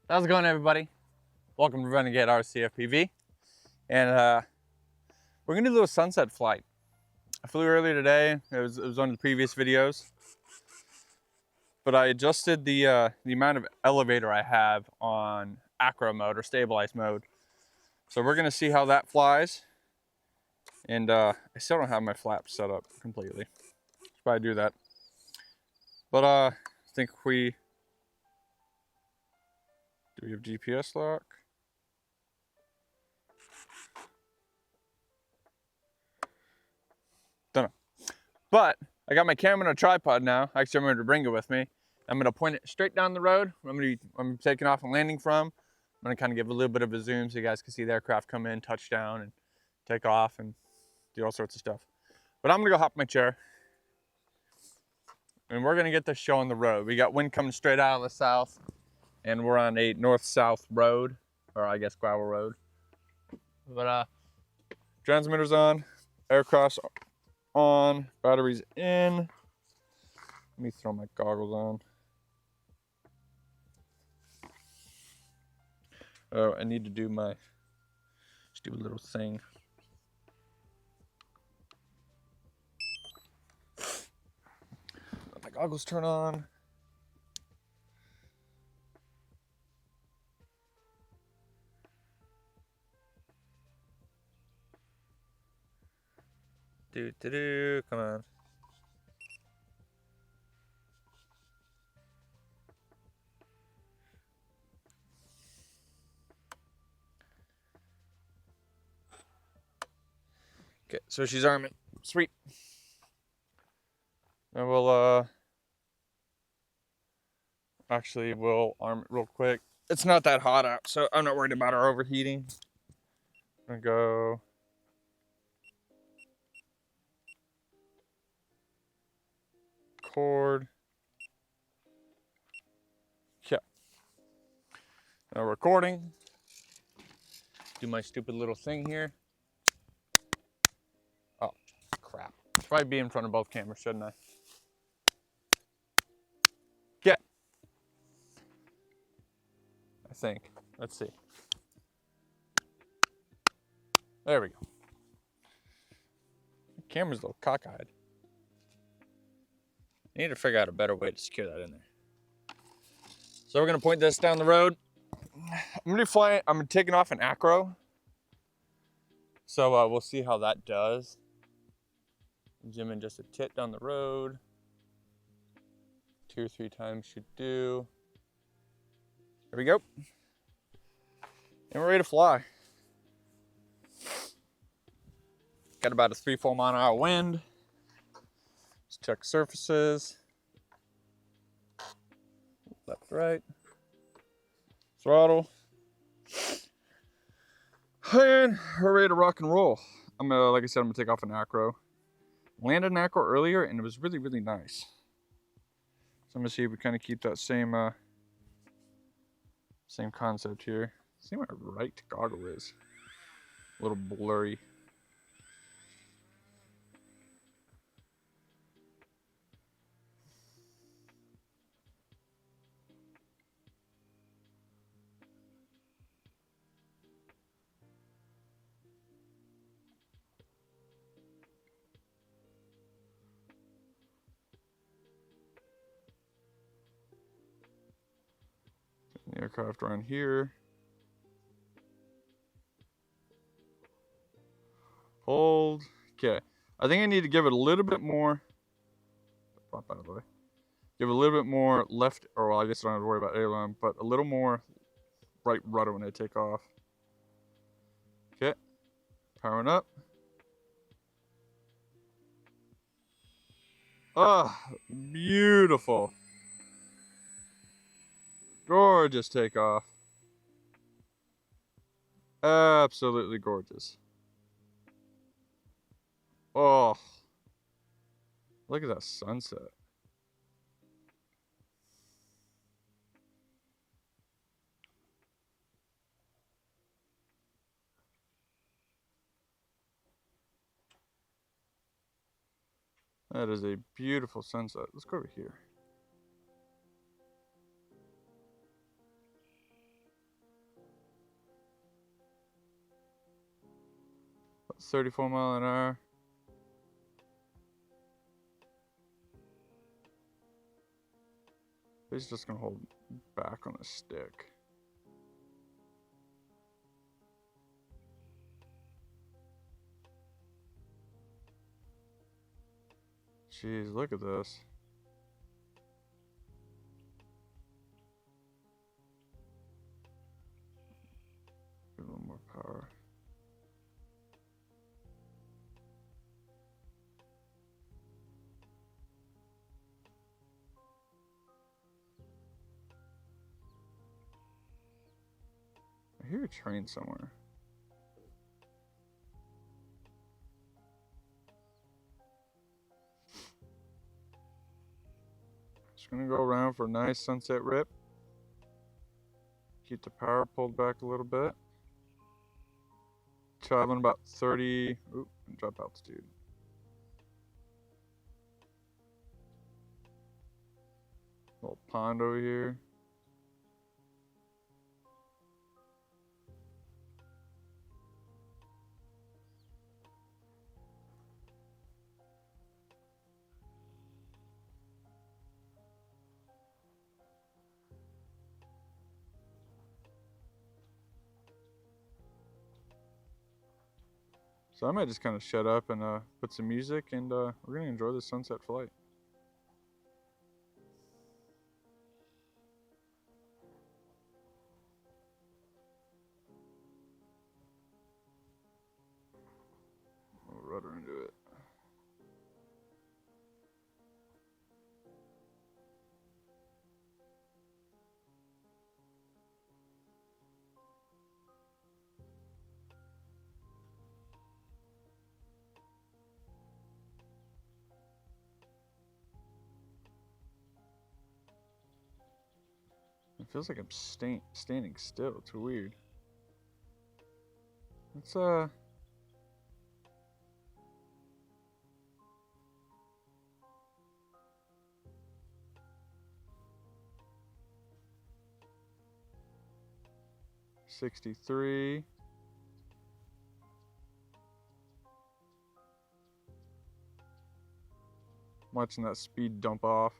How's it going, everybody? Welcome to Renegade RC-FPV. And we're gonna do a little sunset flight. I flew earlier today. It was one of the previous videos, but I adjusted the amount of elevator I have on acro mode or stabilized mode. So we're gonna see how that flies. And I still don't have my flaps set up completely. Should probably do that. But I think do we have GPS lock? Don't know. But I got my camera on a tripod now. Actually, I'm going to bring it with me. I'm going to point it straight down the road. I'm taking off and landing from. I'm going to kind of give a little bit of a zoom so you guys can see the aircraft come in, touch down, and take off and do all sorts of stuff. But I'm going to go hop in my chair. And we're going to get this show on the road. We got wind coming straight out of the south. And we're on a north-south road. Or I guess gravel road. But transmitter's on. Aircraft's on, batteries in. Let me throw my goggles on. Oh, I need to do my stupid little thing. Let my goggles turn on. Come on. Okay, so she's arming. Sweet. And we'll arm it real quick. It's not that hot out, so I'm not worried about her overheating. I'm gonna go. Record. Okay. Now recording. Do my stupid little thing here. Oh, crap. Should probably be in front of both cameras, shouldn't I? Get. I think. Let's see. There we go. The camera's a little cockeyed. I need to figure out a better way to secure that in there. So we're gonna point this down the road. I'm taking off an acro. So we'll see how that does. Zoom in just a tit down the road. 2 or 3 times should do. There we go. And we're ready to fly. Got about a 3-4 mile an hour wind. Let's check surfaces. Left, right. Throttle. And we're ready to rock and roll. Like I said, I'm gonna take off an acro. Landed an acro earlier and it was really, really nice. So I'm gonna see if we kind of keep that same concept here. See what my right goggle is. A little blurry. The aircraft around here. Hold. Okay. I think I need to give it a little bit more. Pop out of the way. Give it a little bit more left, or well, I guess I don't have to worry about aileron, but a little more right rudder when I take off. Okay. Powering up. Ah, beautiful. Gorgeous takeoff. Absolutely gorgeous. Oh, look at that sunset. That is a beautiful sunset. Let's go over here. 34 mile an hour. He's just gonna hold back on the stick. Jeez, look at this. Give a little more power. I hear a train somewhere. Just gonna go around for a nice sunset rip. Keep the power pulled back a little bit. Traveling about 30, oop, drop altitude. Little pond over here. So I might just kind of shut up and put some music, and we're gonna enjoy the sunset flight. We'll rudder into it. It feels like I'm standing still. It's weird. It's 63. Watching that speed dump off.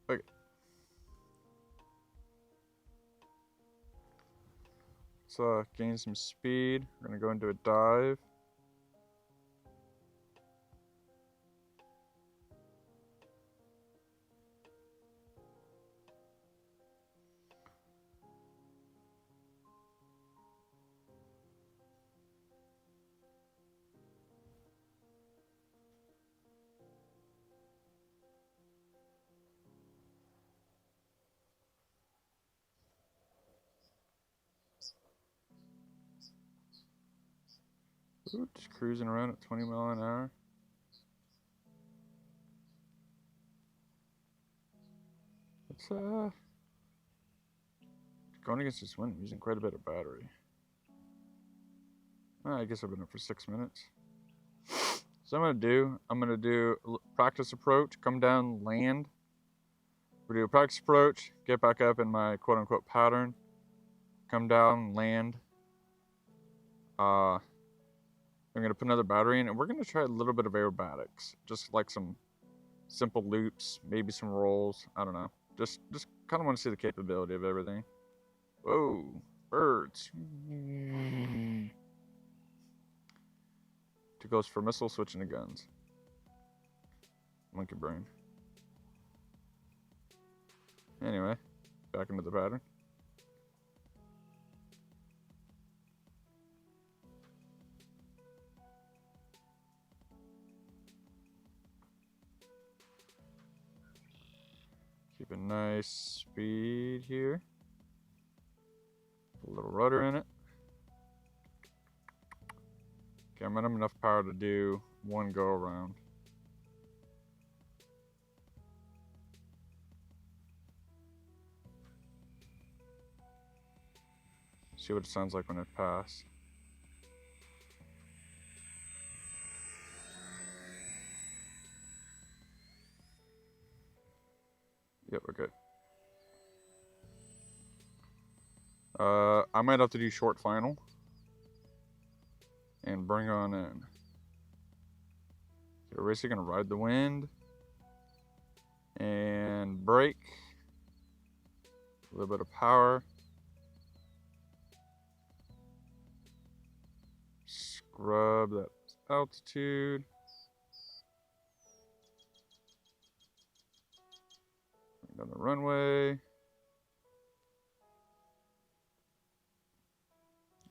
Okay. Let's gain some speed. We're gonna go into a dive. Ooh, just cruising around at 20 miles an hour. It's going against this wind. I'm using quite a bit of battery. I guess I've been up for 6 minutes. So I'm gonna do practice approach, come down, land. We do a practice approach, get back up in my quote unquote pattern, come down, land. I'm gonna put another battery in, and we're gonna try a little bit of aerobatics, just like some simple loops, maybe some rolls. I don't know. Just kind of want to see the capability of everything. Whoa, birds. It goes for missile switching to guns. Monkey brain. Anyway, back into the pattern. Keep a nice speed here. A little rudder in it. Okay, I'm gonna have enough power to do one go around. See what it sounds like when it passes. Yep, we're good. I might have to do short final and bring on in. So we're basically gonna ride the wind and brake. A little bit of power. Scrub that altitude. Bring down the runway.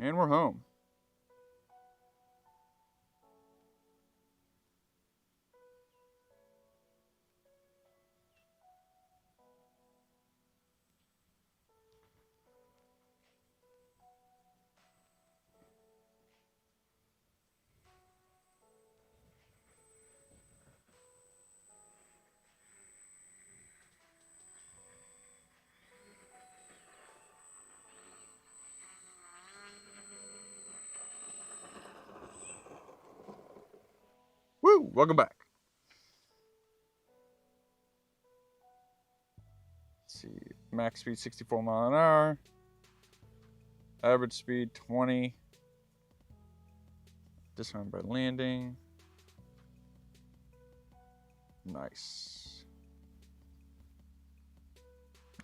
And we're home. Woo! Welcome back. Let's see, max speed 64 miles an hour. Average speed 20. Disarmed by landing. Nice.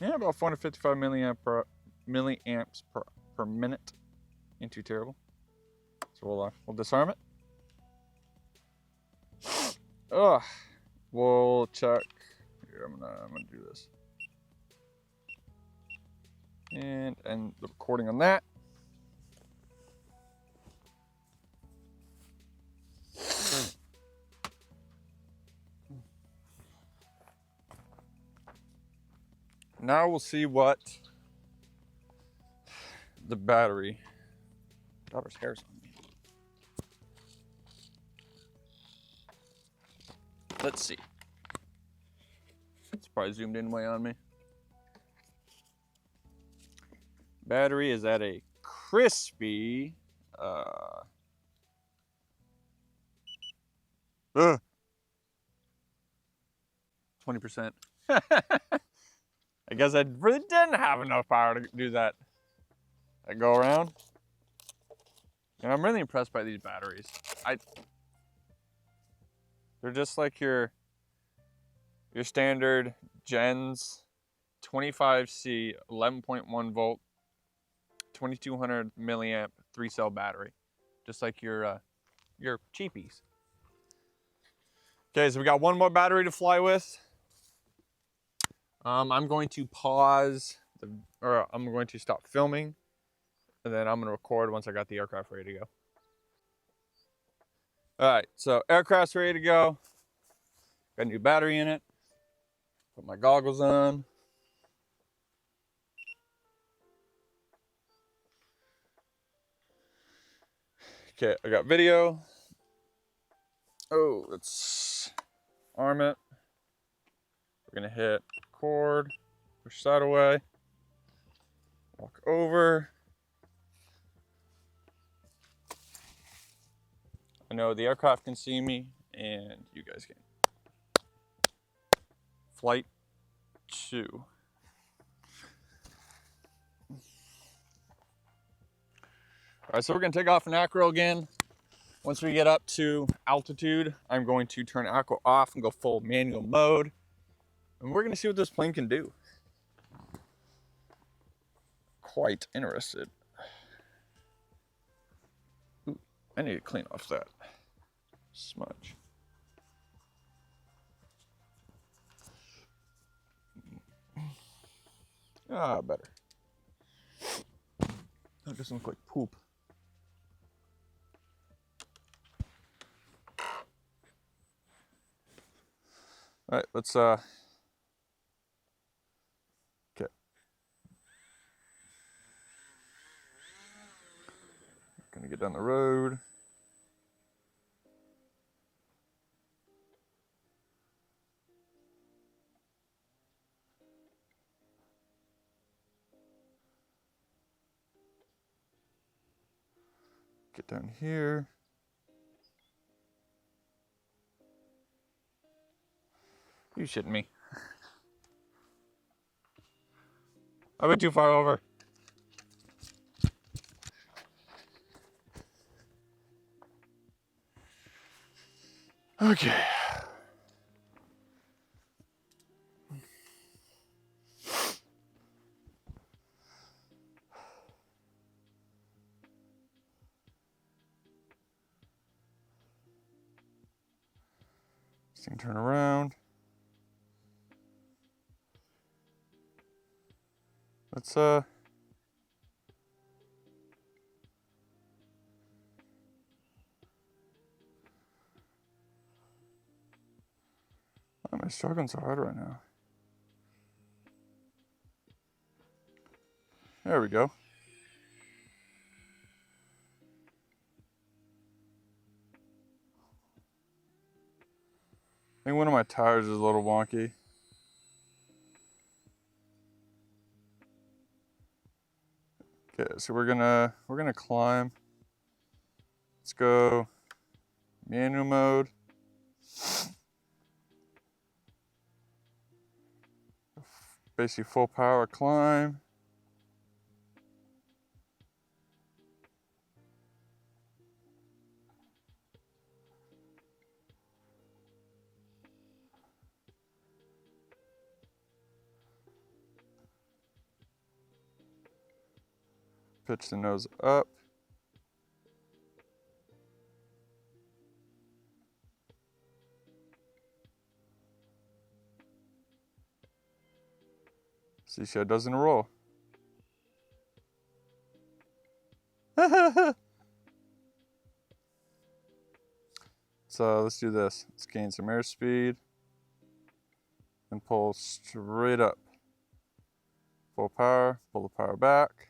Yeah, about 455 milliamps per minute. Ain't too terrible. So we'll disarm it. Ugh. We'll check. Here, I'm gonna do this. And end the recording on that. Now we'll see what the battery. Daughter's hair's on me. Let's see. It's probably zoomed in way on me. Battery is at a crispy 20%. I guess I really didn't have enough power to do that go around. And I'm really impressed by these batteries. They're just like your standard gens, 25C, 11.1 volt, 2200 milliamp 3-cell battery, just like your cheapies. Okay, so we got one more battery to fly with. I'm going to pause, I'm going to stop filming, and then I'm going to record once I got the aircraft ready to go. All right, so aircraft's ready to go. Got a new battery in it. Put my goggles on. Okay, I got video. Oh, let's arm it. We're gonna hit record, push that away, walk over. I know the aircraft can see me and you guys can. Flight 2. All right, so we're gonna take off in acro again. Once we get up to altitude, I'm going to turn acro off and go full manual mode. And we're gonna see what this plane can do. Quite interested. Ooh, I need to clean off that smudge. Ah, better. That doesn't look like poop. All right, let's okay. Gonna get down the road. Get down here. You shitting me. I went too far over. Okay. This thing turn around. Let's why am I struggling so hard right now? There we go. I think one of my tires is a little wonky. Okay, so we're gonna climb. Let's go manual mode. Basically full power climb. Pitch the nose up. See how it does in a roll. So let's do this. Let's gain some airspeed and pull straight up. Full power, pull the power back.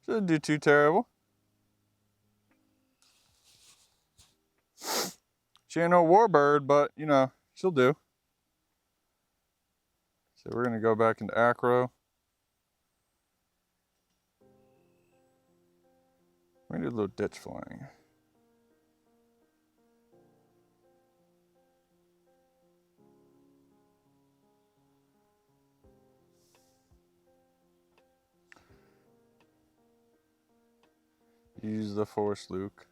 Shouldn't do too terrible. She ain't no warbird, but you know, she'll do. So we're gonna go back into acro. We're gonna do a little ditch flying. Use the force, Luke.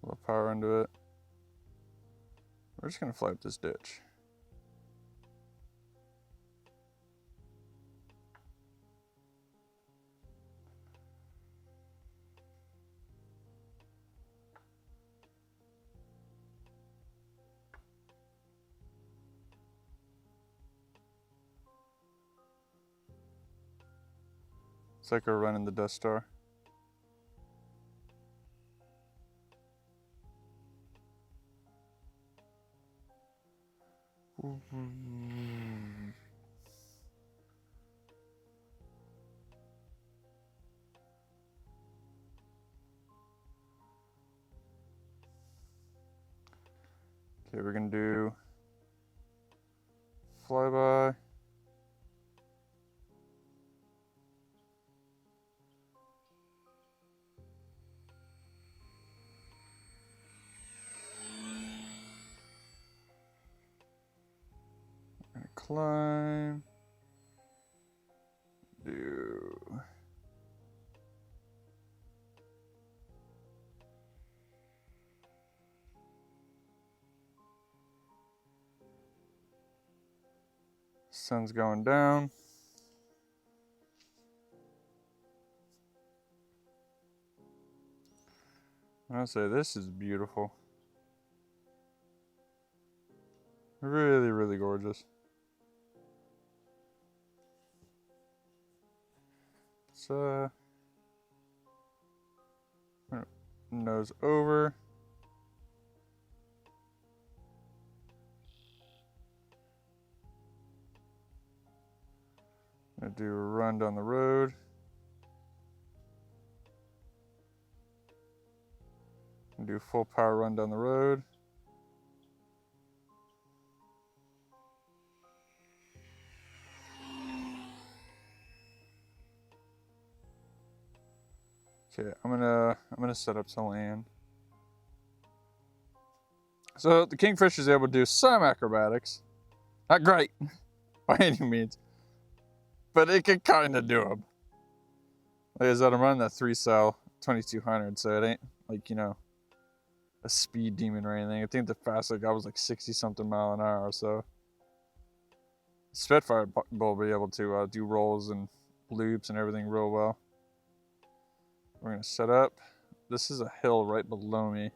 A little power into it. We're just gonna fly up this ditch. It's like we're running the Death Star. Okay, we're gonna do flyby. Climb. Do. Sun's going down. I'll say this is beautiful. Really, really gorgeous. So, nose over. Gonna do a run down the road. Do full power run down the road. Okay, I'm gonna set up to land. So the Kingfisher is able to do some acrobatics. Not great by any means, but it can kind of do them. Like I said, I'm running that 3-cell 2200, so it ain't like, you know, a speed demon or anything. I think the fastest I got was like 60 something mile an hour. So Spitfire will be able to do rolls and loops and everything real well. We're gonna set up. This is a hill right below me.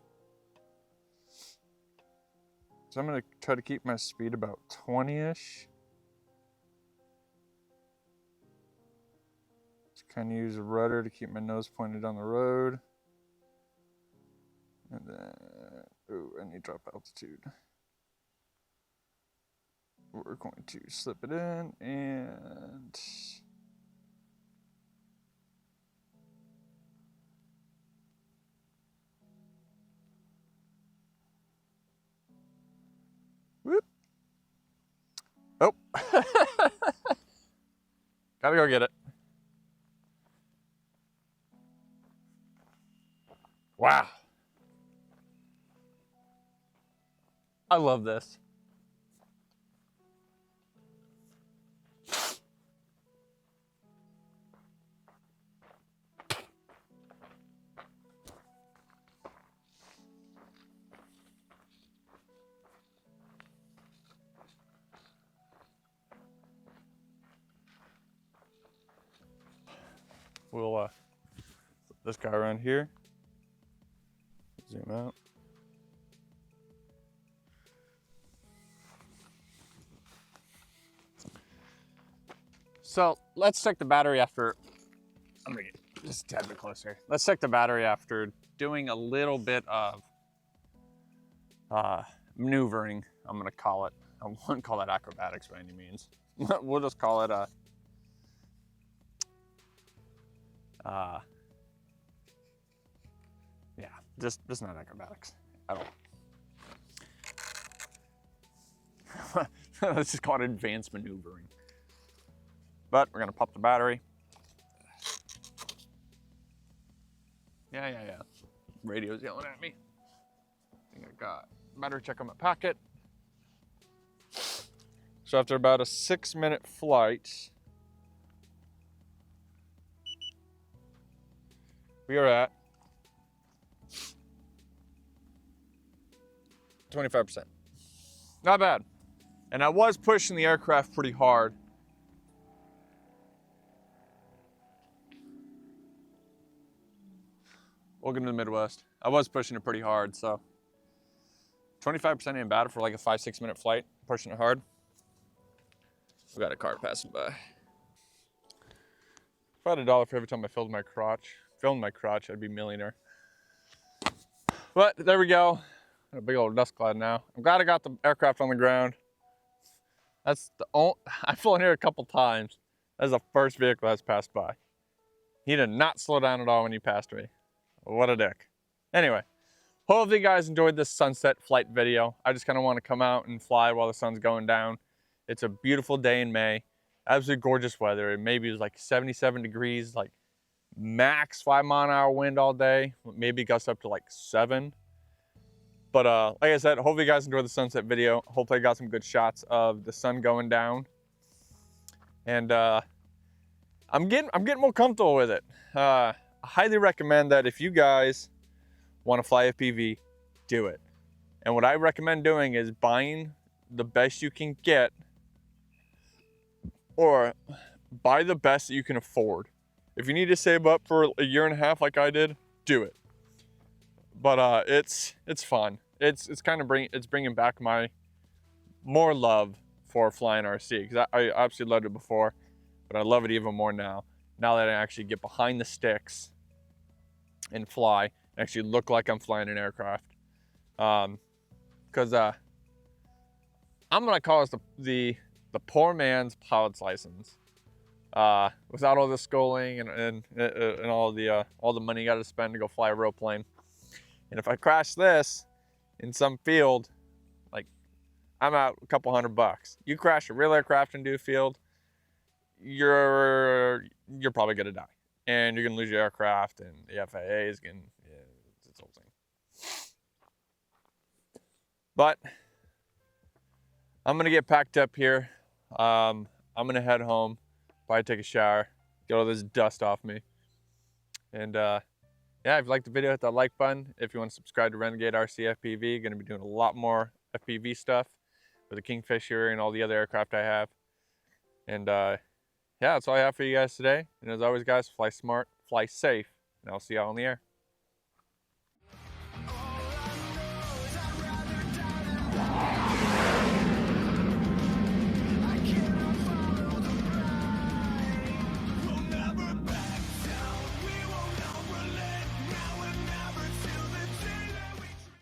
So I'm gonna try to keep my speed about 20-ish. Just kind of use a rudder to keep my nose pointed on the road. And then, ooh, I need to drop altitude. We're going to slip it in and whoop. Oh, gotta go get it. Wow. I love this. We'll put this guy around here. Zoom out. So let's check the battery after, I'm gonna get just a tad bit closer. Let's check the battery after doing a little bit of maneuvering, I'm gonna call it. I wouldn't call that acrobatics by any means. We'll just call it yeah, just not acrobatics at all. Let's just call it advanced maneuvering. But we're gonna pop the battery. Yeah. Radio's yelling at me. I think I got battery check on my packet. So after about a 6-minute flight, we are at 25%. Not bad. And I was pushing the aircraft pretty hard. Welcome to the Midwest. I was pushing it pretty hard, so 25% ain't bad for like a 5-6 minute flight, pushing it hard. We got a car passing by. If I had $1 for every time I filmed my crotch, I'd be a millionaire. But there we go. Got a big old dust cloud now. I'm glad I got the aircraft on the ground. That's the only, I've flown here a couple times. That's the first vehicle that's passed by. He did not slow down at all when he passed me. What a dick. Anyway, hopefully you guys enjoyed this sunset flight video. I just kind of want to come out and fly while the sun's going down. It's a beautiful day in May. Absolutely gorgeous weather. Maybe it was like 77 degrees, like max 5-mile-an-hour wind all day. Maybe gusts up to like 7. But like I said, hopefully you guys enjoyed the sunset video. Hopefully I got some good shots of the sun going down. And I'm getting more comfortable with it. I highly recommend that if you guys want to fly FPV, do it. And what I recommend doing is buying the best you can get, or buy the best that you can afford. If you need to save up for a year and a half like I did, do it. But it's fun. It's kind of bringing back my more love for flying RC, because I absolutely loved it before, but I love it even more now that I actually get behind the sticks and fly and actually look like I'm flying an aircraft. Because I'm gonna call this the poor man's pilot's license. Without all the schooling and all the money you got to spend to go fly a real plane. And if I crash this in some field, like, I'm out a couple $100. You crash a real aircraft into a field, you're probably gonna die, and you're gonna lose your aircraft, and the FAA is gonna, yeah, it's this whole thing. But I'm gonna get packed up here. I'm gonna head home, probably take a shower, get all this dust off me. And yeah, if you liked the video, hit that like button. If you want to subscribe to Renegade RC-FPV, gonna be doing a lot more FPV stuff with the Kingfisher and all the other aircraft I have. And yeah, that's all I have for you guys today. And as always, guys, fly smart, fly safe, and I'll see y'all in the air.